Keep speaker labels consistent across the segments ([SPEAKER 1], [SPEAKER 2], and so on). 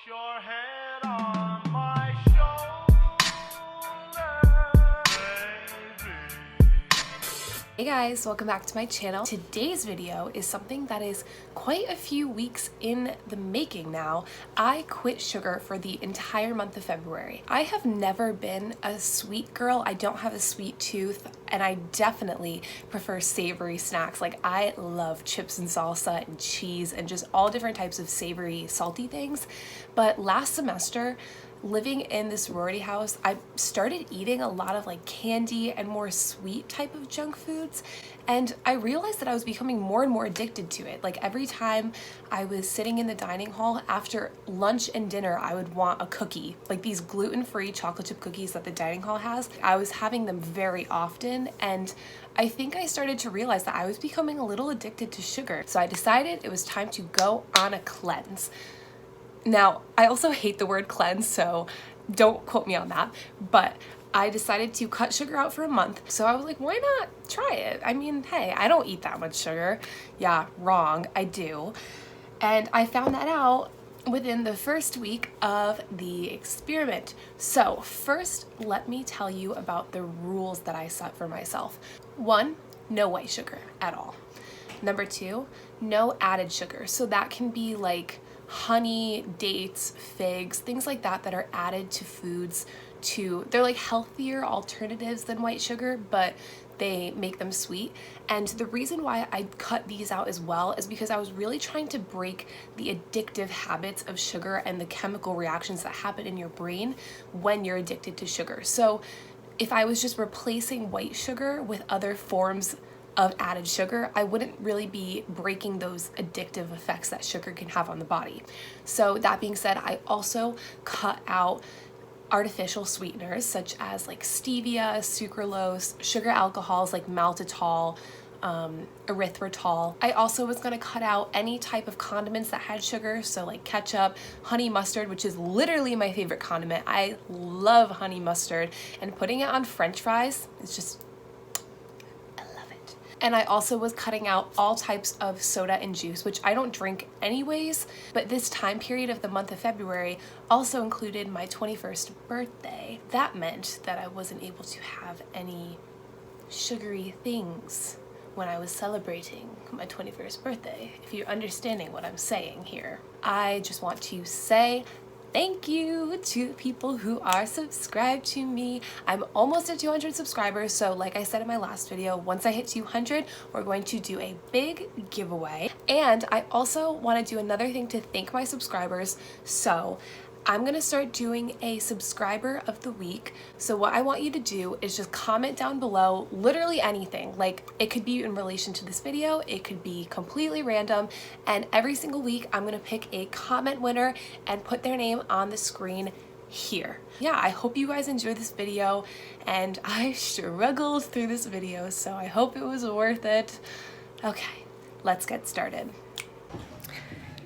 [SPEAKER 1] your head on my shoulder, baby.
[SPEAKER 2] Hey guys, welcome back to my channel. Today's video is something that is quite a few weeks in the making now. I quit sugar for the entire month of February. I have never been a sweet girl. I don't have a sweet tooth, and I definitely prefer savory snacks. Like, I love chips and salsa and cheese and just all different types of savory, salty things. But last semester, living in the sorority house, I started eating a lot of like candy and more sweet type of junk foods, and I realized that I was becoming more and more addicted to it. Like, every time I was sitting in the dining hall after lunch and dinner, I would want a cookie, like these gluten-free chocolate chip cookies that the dining hall has. I was having them very often, and I think I started to realize that I was becoming a little addicted to sugar. So I decided it was time to go on a cleanse. Now, I also hate the word cleanse, so don't quote me on that, but I decided to cut sugar out for a month. So I was like, why not try it? I mean, hey, I don't eat that much sugar. Yeah, wrong, I do. And I found that out within the first week of the experiment. So first, let me tell you about the rules that I set for myself. 1, no white sugar at all. Number 2, no added sugar. So that can be like honey, dates, figs, things like that that are added to foods they're like healthier alternatives than white sugar, but they make them sweet. And the reason why I cut these out as well is because I was really trying to break the addictive habits of sugar and the chemical reactions that happen in your brain when you're addicted to sugar. So if I was just replacing white sugar with other forms of added sugar, I wouldn't really be breaking those addictive effects that sugar can have on the body. So that being said, I also cut out artificial sweeteners such as like stevia, sucralose, sugar alcohols like maltitol, erythritol. I also was going to cut out any type of condiments that had sugar, so like ketchup, honey mustard, which is literally my favorite condiment. I love honey mustard, and putting it on French fries is just, and I also was cutting out all types of soda and juice, which I don't drink anyways, but this time period of the month of February also included my 21st birthday. That meant that I wasn't able to have any sugary things when I was celebrating my 21st birthday, if you're understanding what I'm saying here. I just want to say thank you to people who are subscribed to me. I'm almost at 200 subscribers, so like I said in my last video, once I hit 200, we're going to do a big giveaway. And I also want to do another thing to thank my subscribers. So I'm gonna start doing a subscriber of the week. So what I want you to do is just comment down below literally anything. Like, it could be in relation to this video, it could be completely random, and every single week I'm gonna pick a comment winner and put their name on the screen here. Yeah, I hope you guys enjoyed this video, and I struggled through this video, so I hope it was worth it. Okay, let's get started.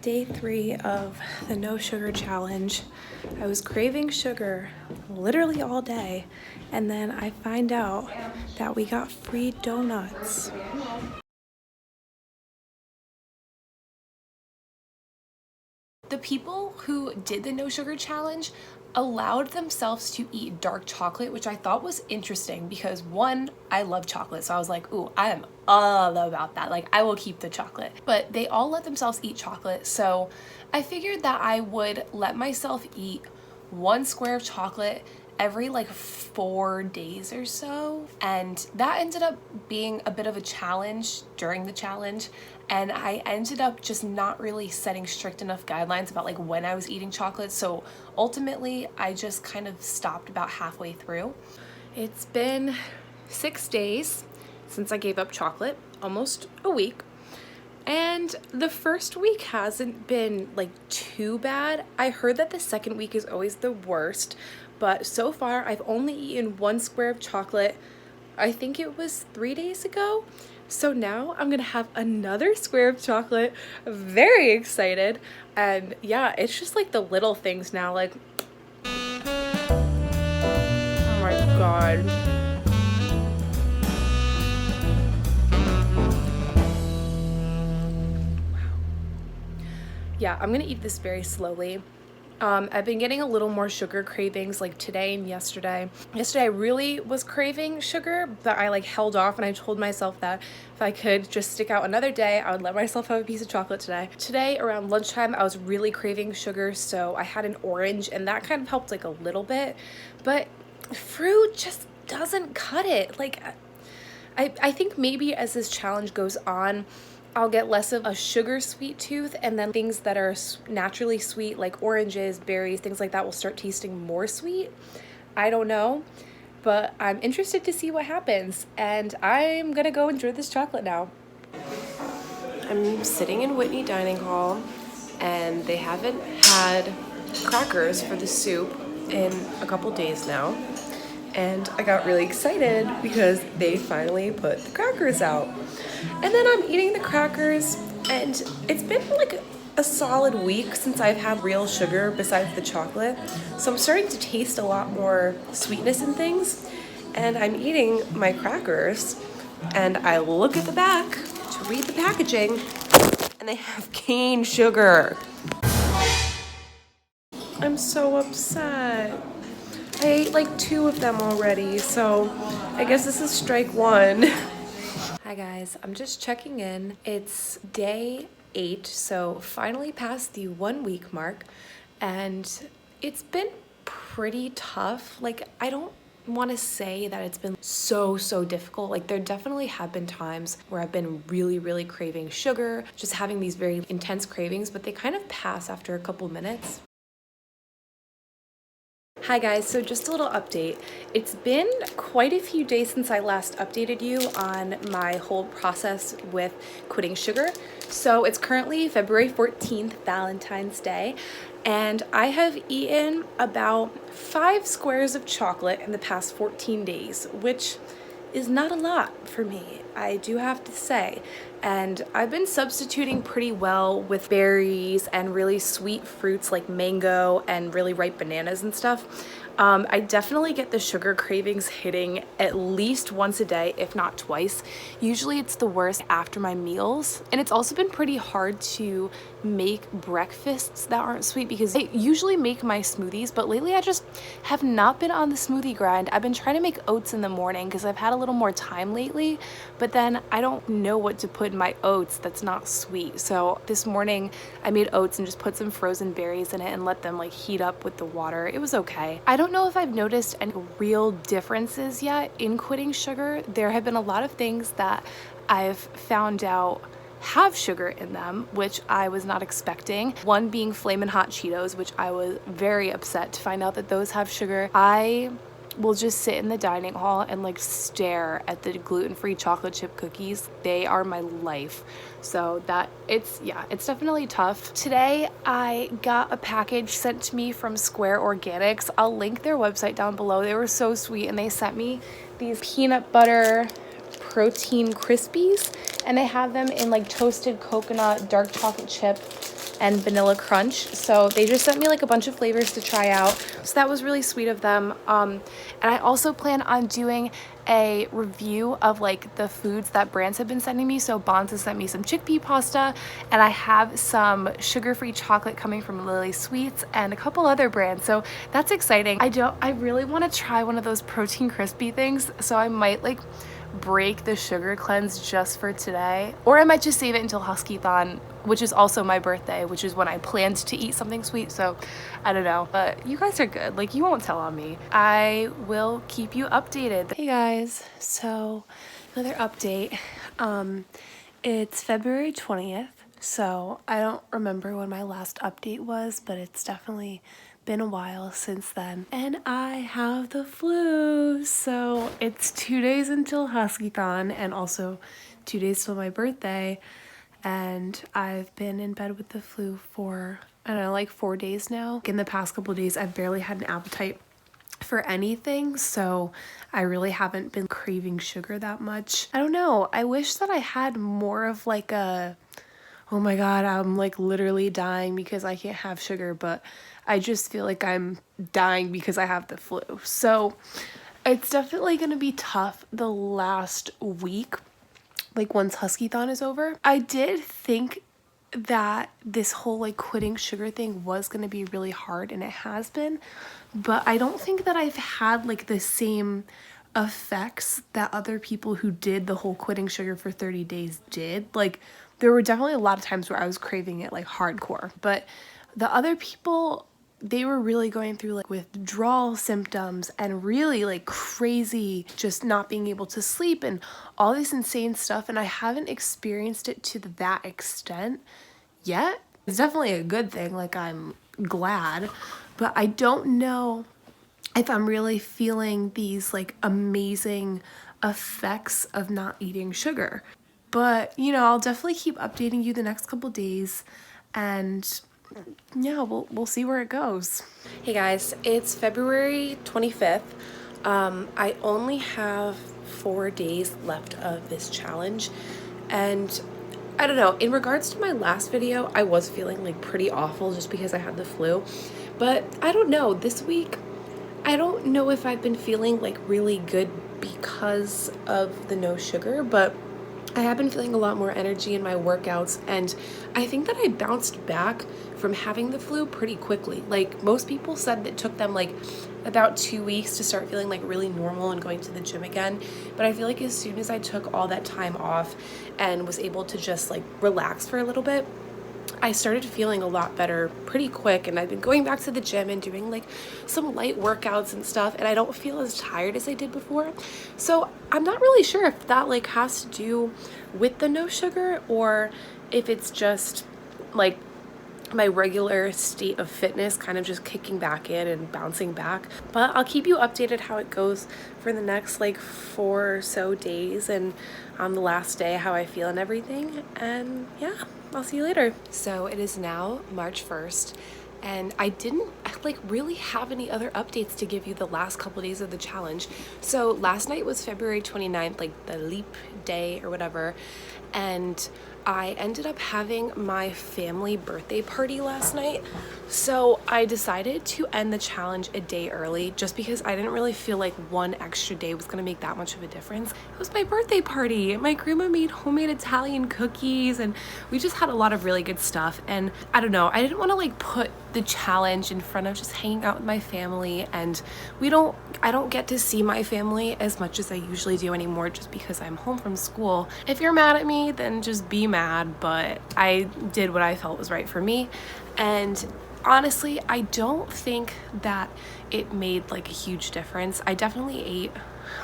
[SPEAKER 2] Day 3 of the no sugar challenge. I was craving sugar literally all day, and then I find out that we got free donuts. The people who did the no sugar challenge allowed themselves to eat dark chocolate, which I thought was interesting because, one, I love chocolate, so I was like, ooh, I am all about that. Like, I will keep the chocolate. But they all let themselves eat chocolate, so I figured that I would let myself eat 1 square of chocolate every like 4 days or so, and that ended up being a bit of a challenge during the challenge, and I ended up just not really setting strict enough guidelines about like when I was eating chocolate, so ultimately I just kind of stopped about halfway through. It's been 6 days since I gave up chocolate, almost a week, and the first week hasn't been like too bad. I heard that the second week is always the worst, but so far I've only eaten 1 square of chocolate. I think it was 3 days ago. So now I'm gonna have another square of chocolate. Very excited. And yeah, it's just like the little things now, like, oh my God. Wow. Yeah, I'm gonna eat this very slowly. I've been getting a little more sugar cravings like today and yesterday. Yesterday I really was craving sugar, but I like held off, and I told myself that if I could just stick out another day, I would let myself have a piece of chocolate today. Today around lunchtime, I was really craving sugar, so I had an orange, and that kind of helped like a little bit, but fruit just doesn't cut it. Like, I think maybe as this challenge goes on, I'll get less of a sugar sweet tooth, and then things that are naturally sweet like oranges, berries, things like that will start tasting more sweet. I don't know, but I'm interested to see what happens, and I'm gonna go enjoy this chocolate now. I'm sitting in Whitney Dining Hall, and they haven't had crackers for the soup in a couple days now. And I got really excited because they finally put the crackers out. And then I'm eating the crackers, and it's been like a solid week since I've had real sugar besides the chocolate. So I'm starting to taste a lot more sweetness in things. And I'm eating my crackers, and I look at the back to read the packaging, and they have cane sugar. I'm so upset. I ate like 2 of them already, so I guess this is strike 1. Hi guys, I'm just checking in. It's day 8, so finally past the 1 week mark, and it's been pretty tough. Like, I don't want to say that it's been so difficult. Like, there definitely have been times where I've been really craving sugar, just having these very intense cravings, but they kind of pass after a couple minutes. Hi guys, so just a little update. It's been quite a few days since I last updated you on my whole process with quitting sugar. So it's currently February 14th, Valentine's Day, and I have eaten about 5 squares of chocolate in the past 14 days, which is not a lot for me, I do have to say. And I've been substituting pretty well with berries and really sweet fruits like mango and really ripe bananas and stuff. I definitely get the sugar cravings hitting at least once a day, if not twice. Usually it's the worst after my meals. And it's also been pretty hard to make breakfasts that aren't sweet because I usually make my smoothies, but lately I just have not been on the smoothie grind. I've been trying to make oats in the morning because I've had a little more time lately, but then I don't know what to put in my oats that's not sweet. So this morning I made oats and just put some frozen berries in it and let them like heat up with the water. It was okay. I don't know if I've noticed any real differences yet in quitting sugar. There have been a lot of things that I've found out have sugar in them, which I was not expecting. One being Flamin' Hot Cheetos, which I was very upset to find out that those have sugar. I will just sit in the dining hall and like stare at the gluten-free chocolate chip cookies. They are my life. So that it's definitely tough. Today I got a package sent to me from Square Organics. I'll link their website down below. They were so sweet, and they sent me these peanut butter protein crispies, and they have them in like toasted coconut, dark chocolate chip, and vanilla crunch. So they just sent me like a bunch of flavors to try out, so that was really sweet of them. And I also plan on doing a review of like the foods that brands have been sending me. So Bonds has sent me some chickpea pasta, and I have some sugar-free chocolate coming from Lily Sweets and a couple other brands, so that's exciting. I really want to try one of those protein crispy things, so I might like break the sugar cleanse just for today, or I might just save it until Husky-thon, which is also my birthday, which is when I planned to eat something sweet. So I don't know, but you guys are good. Like, you won't tell on me. I will keep you updated. Hey guys, so another update. It's February 20th, so I don't remember when my last update was, but it's definitely been a while since then, and I have the flu. So it's 2 days until Husky-thon and also 2 days till my birthday, and I've been in bed with the flu for, I don't know, like 4 days now. In the past couple of days I've barely had an appetite for anything, so I really haven't been craving sugar that much. I don't know, I wish that I had more of like a, oh my god, I'm like literally dying because I can't have sugar, but I just feel like I'm dying because I have the flu. So it's definitely going to be tough the last week, like once Husky-thon is over. I did think that this whole like quitting sugar thing was going to be really hard, and it has been, but I don't think that I've had like the same effects that other people who did the whole quitting sugar for 30 days did. Like there were definitely a lot of times where I was craving it like hardcore, but the other people, they were really going through like withdrawal symptoms and really like crazy just not being able to sleep and all this insane stuff, and I haven't experienced it to that extent yet. It's definitely a good thing, like I'm glad, but I don't know if I'm really feeling these like amazing effects of not eating sugar. But you know, I'll definitely keep updating you the next couple days, and yeah, we'll see where it goes. Hey guys, it's February 25th. I only have 4 days left of this challenge, and I don't know, in regards to my last video, I was feeling like pretty awful just because I had the flu, but I don't know, this week, I don't know if I've been feeling like really good because of the no sugar, but I have been feeling a lot more energy in my workouts, and I think that I bounced back from having the flu pretty quickly. Like most people said it took them like about 2 weeks to start feeling like really normal and going to the gym again, but I feel like as soon as I took all that time off and was able to just like relax for a little bit, I started feeling a lot better pretty quick, and I've been going back to the gym and doing like some light workouts and stuff, and I don't feel as tired as I did before. So I'm not really sure if that like has to do with the no sugar or if it's just like my regular state of fitness kind of just kicking back in and bouncing back. But I'll keep you updated how it goes for the next like 4 or so days, and on the last day how I feel and everything. And yeah, I'll see you later. So it is now March 1st, and I didn't like really have any other updates to give you the last couple days of the challenge. So last night was February 29th, like the leap day or whatever, and I ended up having my family birthday party last night. So I decided to end the challenge a day early just because I didn't really feel like one extra day was gonna make that much of a difference. It was my birthday party. My grandma made homemade Italian cookies, and we just had a lot of really good stuff. And I don't know, I didn't want to like put the challenge in front of just hanging out with my family, and I don't get to see my family as much as I usually do anymore just because I'm home from school. If you're mad at me, then just be mad, but I did what I felt was right for me. And honestly, I don't think that it made like a huge difference. I definitely ate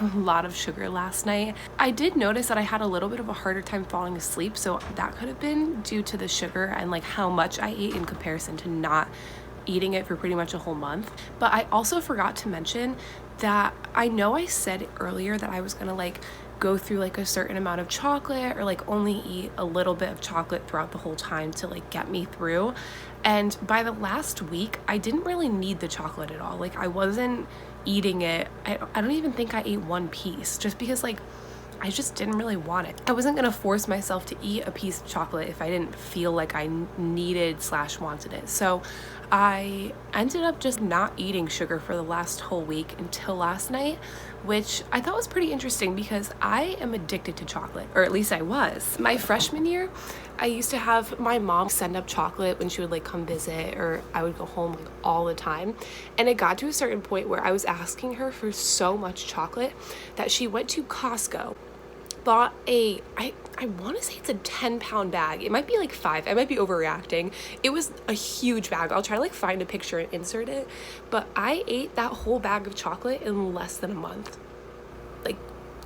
[SPEAKER 2] a lot of sugar last night. I did notice that I had a little bit of a harder time falling asleep, so that could have been due to the sugar and like how much I ate in comparison to not eating it for pretty much a whole month. But I also forgot to mention that I know I said earlier that I was gonna like go through like a certain amount of chocolate or like only eat a little bit of chocolate throughout the whole time to like get me through. And by the last week, I didn't really need the chocolate at all. Like I wasn't eating it. I don't even think I ate one piece just because like I just didn't really want it. I wasn't gonna force myself to eat a piece of chocolate if I didn't feel like I needed / wanted it. So I ended up just not eating sugar for the last whole week until last night, which I thought was pretty interesting because I am addicted to chocolate, or at least I was. My freshman year, I used to have my mom send up chocolate when she would like come visit, or I would go home like all the time. And it got to a certain point where I was asking her for so much chocolate that she went to Costco, bought I want to say it's a 10-pound bag. It might be like 5. I might be overreacting. It was a huge bag. I'll try to like find a picture and insert it. But I ate that whole bag of chocolate in less than a month. Like,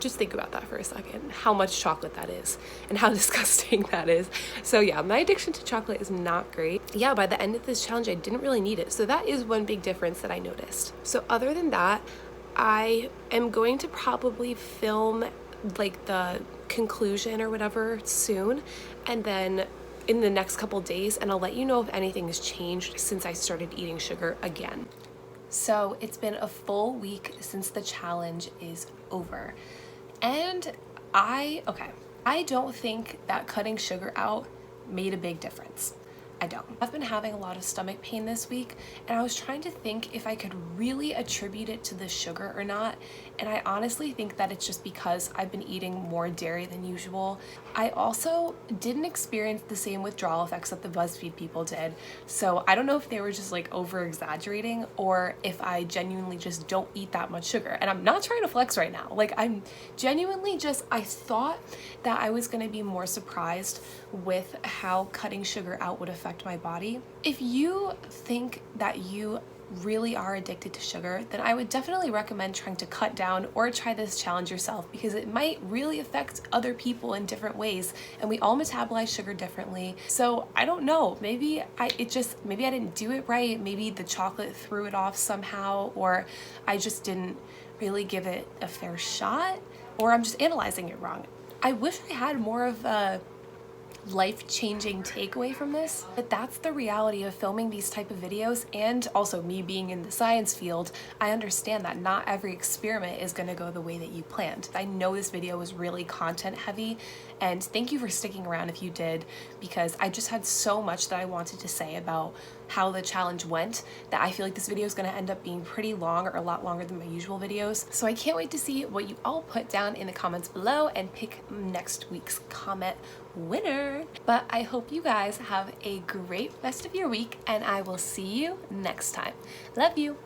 [SPEAKER 2] just think about that for a second. How much chocolate that is and how disgusting that is. So yeah, my addiction to chocolate is not great. Yeah, by the end of this challenge, I didn't really need it. So that is one big difference that I noticed. So other than that, I am going to probably film like the conclusion or whatever soon, and then in the next couple days, and I'll let you know if anything has changed since I started eating sugar again. So it's been a full week since the challenge is over, and I don't think that cutting sugar out made a big difference. I don't. I've been having a lot of stomach pain this week, and I was trying to think if I could really attribute it to the sugar or not, and I honestly think that it's just because I've been eating more dairy than usual. I also didn't experience the same withdrawal effects that the Buzzfeed people did, so I don't know if they were just like over exaggerating or if I genuinely just don't eat that much sugar. And I'm not trying to flex right now. Like, I'm genuinely just, I thought that I was gonna be more surprised with how cutting sugar out would affect my body. If you think that you really are addicted to sugar, then I would definitely recommend trying to cut down or try this challenge yourself, because it might really affect other people in different ways, and we all metabolize sugar differently. So I don't know, maybe I didn't do it right, maybe the chocolate threw it off somehow, or I just didn't really give it a fair shot, or I'm just analyzing it wrong. I wish I had more of a life-changing takeaway from this, but that's the reality of filming these type of videos, and also me being in the science field. I understand that not every experiment is going to go the way that you planned. I know this video was really content heavy, and thank you for sticking around if you did, because I just had so much that I wanted to say about how the challenge went that I feel like this video is going to end up being pretty long, or a lot longer than my usual videos. So I can't wait to see what you all put down in the comments below and pick next week's comment winner. But I hope you guys have a great rest of your week, and I will see you next time. Love you.